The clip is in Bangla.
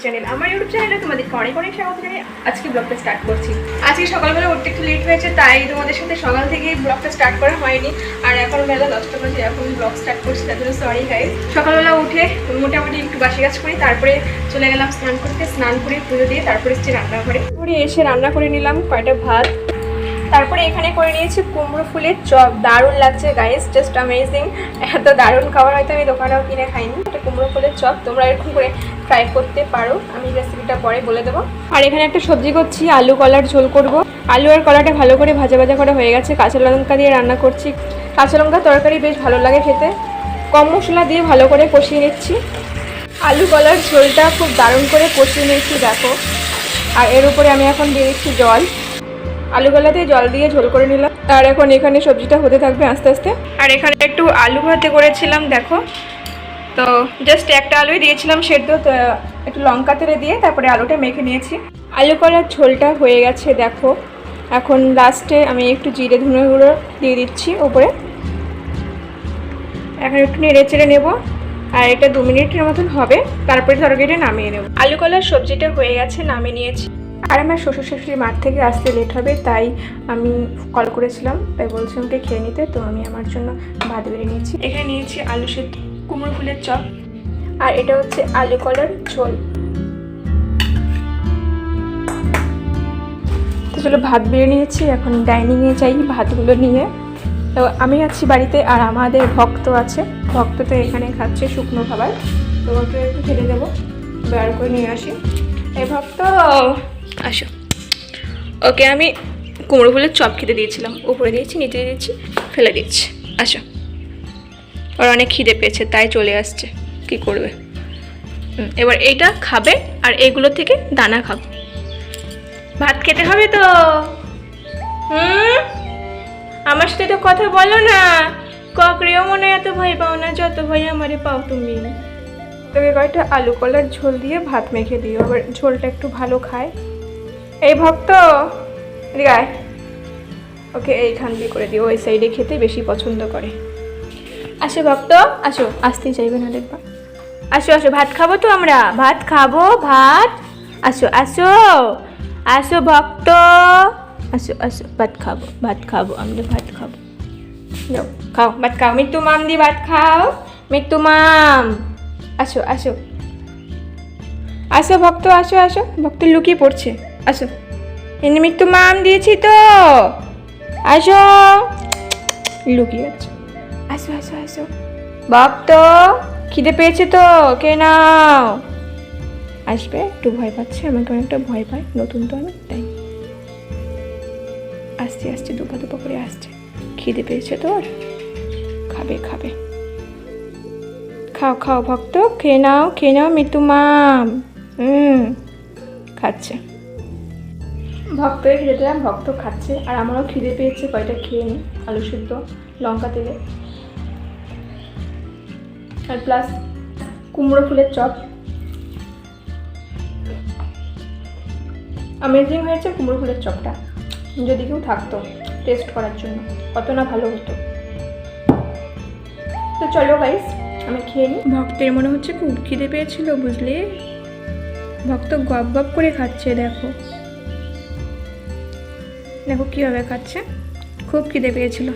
চ্যানেল। আমার ইউটিউব চ্যানেলে তোমাদেরকে অনেক অনেক স্বাগত জানাই। আজকে ব্লগটা স্টার্ট করছি। আজকে সকালবেলা উঠতে একটু লেট হয়েছে, তাই তোমাদের সাথে সকাল থেকেই ব্লগটা স্টার্ট করা হয়নি। আর এখন বেলা 10টা বাজে, এখন ব্লগ স্টার্ট করছি, তার জন্য সরি গাইস। সকালবেলা উঠে মোটামুটি একটু বাসি কাজ করি, তারপরে চলে গেলাম স্নান করতে। স্নান করে পুজো দিয়ে তারপরে এসেছি রান্নাঘরে। এসে রান্না করে নিলাম কয়টা ভাত, তারপরে এখানে করে নিয়েছি কুমড়ো ফুলের চপ। দারুণ লাগছে গাইস, জাস্ট অ্যামেজিং। এত দারুণ খাবার হয়তো আমি দোকানেও কিনে খাইনি। এটা কুমড়ো ফুলের চপ, তোমরা এরকম করে ট্রাই করতে পারো, আমি রেসিপিটা পরে বলে দেবো। আর এখানে একটা সবজি করছি, আলু কলার ঝোল করব। আলু আর কলাটা ভালো করে ভাজা ভাজা করা হয়ে গেছে, কাঁচা লঙ্কা দিয়ে রান্না করছি। কাঁচা লঙ্কা তরকারি বেশ ভালো লাগে খেতে। কম মশলা দিয়ে ভালো করে কষিয়ে নিচ্ছি। আলু কলার ঝোলটা খুব দারুণ করে কষিয়ে নিচ্ছি দেখো। আর এর উপরে আমি এখন দিয়ে দিচ্ছি জল। আলু গলাতে জল দিয়ে ঝোল করে নিলাম। আর এখন এখানে সবজিটা হতে থাকবে আস্তে আস্তে। আর এখানে একটু আলু ভাতে করেছিলাম দেখো, তো জাস্ট একটা আলুই দিয়েছিলাম সেদ্ধ, তো একটু লঙ্কা তেলে দিয়ে তারপরে আলুটা মেখে নিয়েছি। আলু কলার ঝোলটা হয়ে গেছে দেখো। এখন লাস্টে আমি একটু জিরে ধনে গুঁড়ো দিয়ে দিচ্ছি উপরে। এখন একটু নেড়ে চেড়ে নেবো, আর এটা 2 মিনিটের মতন হবে, তারপরে তরকারিটা নামিয়ে নেব। আলু কলার সবজিটা হয়ে গেছে, নামিয়ে নিয়েছি। আর আমার শ্বশুর শাশুড়ি মাঠ থেকে আসতে লেট হবে, তাই আমি কল করেছিলাম, তাই বলছি আমাকে খেয়ে নিতে। তো আমি আমার জন্য ভাত বেড়ে নিয়েছি। এখানে নিয়েছি আলু সেদ্ধ, কুমড়ো ফুলের চপ, আর এটা হচ্ছে আলু কলার ঝোল। তো চলো ভাত বেড়ে নিয়েছি, এখন ডাইনিংয়ে যাই ভাতগুলো নিয়ে। তো আমি আছি বাড়িতে, আর আমাদের ভক্ত আছে, ভক্ত তো এখানে খাচ্ছে শুকনো খাবার। তো ওকে একটু খেতে দেবো, বের করে নিয়ে আসি। এই ভক্ত আসো, ওকে আমি কুমড়ো ফুলের চপ খেতে দিয়েছিলাম, উপরে দিয়েছি, নিচে দিয়েছি, ফেলে দিচ্ছি। আসো, ওর অনেক খিদে পেয়েছে তাই চলে আসছে, কি করবে। এবার এইটা খাবে, আর এইগুলো থেকে দানা খাবো। ভাত খেতে হবে তো। আমার সাথে তো কথা বলো না, ককরেও মনে এত ভয় পাও না যত ভয় আমারে পাও তুমি। তোকে কয়েকটা আলু কলার ঝোল দিয়ে ভাত মেখে দিও, আবার ঝোলটা একটু ভালো খায়। এই ভক্ত গায়, ওকে এইখান দিয়ে করে দিও, ওই সাইডে খেতে বেশি পছন্দ করে। আসো ভক্ত আসো, আসতেই চাইবে না দেখবা। আসো আসো, ভাত খাবো তো আমরা, ভাত খাবো, ভাত। আসো আসো আসো ভক্ত, আসো আসো, ভাত খাবো, ভাত খাবো, আমরা ভাত খাবো। যাও খাও, ভাত খাও, মিট্টু মাম দি ভাত খাও, মিট্টু মাম। আসো আসো আসো ভক্ত, আসো আসো, ভক্ত লুকিয়ে পড়ছে। আসো, এনে মিট্টু মাম দিয়েছি তো, আসো। লুকিয়ে আছে, আসো আসো আসো। ভক্ত খিদে পেয়েছে তো, কে নাও। আসবে, একটু ভয় পাচ্ছে, আমাকে অনেকটা ভয় পায়, নতুন তো আমি, তাই আসছে আসছে, দুপা দুপা করে আসছে। খিদে পেয়েছে তোর, খাবে খাবে। খাও খাও ভক্ত, খেয়ে নাও মিটু মাম। খাচ্ছে। ভক্ত খেতে দিলাম, ভক্ত খাচ্ছে, আর আমারও খিদে পেয়েছে, কয়টা খেয়ে নিই। আলু সিদ্ধ লঙ্কা তেলে, আর প্লাস কুমড়ো ফুলের চপ। অ্যামেজিং হয়েছে কুমড়ো ফুলের চপটা, যদি কেউ থাকতো টেস্ট করার জন্য, কত না ভালো হতো। তো চলো গাইস, আমি খেয়ে নিই। ভক্তের মনে হচ্ছে খুব খিদে পেয়েছিল বুঝলি, ভক্ত গপ গপ করে খাচ্ছে। দেখো দেখো কীভাবে খাচ্ছে, খুব খিদে পেয়েছিল।